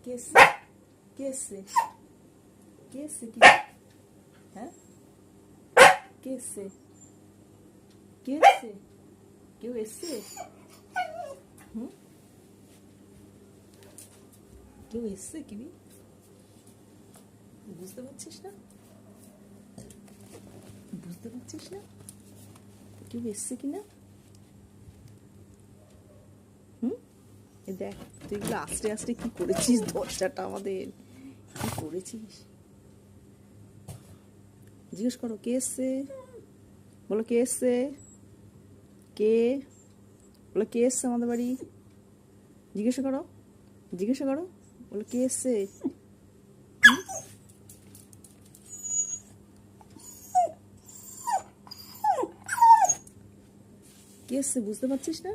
কে এসছে? কে এসছে? কে এসছে? কি হ্যাঁ, কে এসছে? কে এসছে? কেউ এসছে? হুম, কেউ এসছে? কি বুঝতে পারছিস না? বুঝতে পারছিস না কেউ এসছে কিনা? হুম, দেখ তুই এগুলো আস্তে আস্তে কি করেছিস, দরজাটা আমাদের কি করেছিস? জিজ্ঞেস করো কে এসছে, বলো কে এসছে, কে, বলো কে এসছে আমাদের বাড়ি, জিজ্ঞাসা করো, জিজ্ঞাসা করো, বলো কে এসছে? কে এসছে বুঝতে পারছিস না?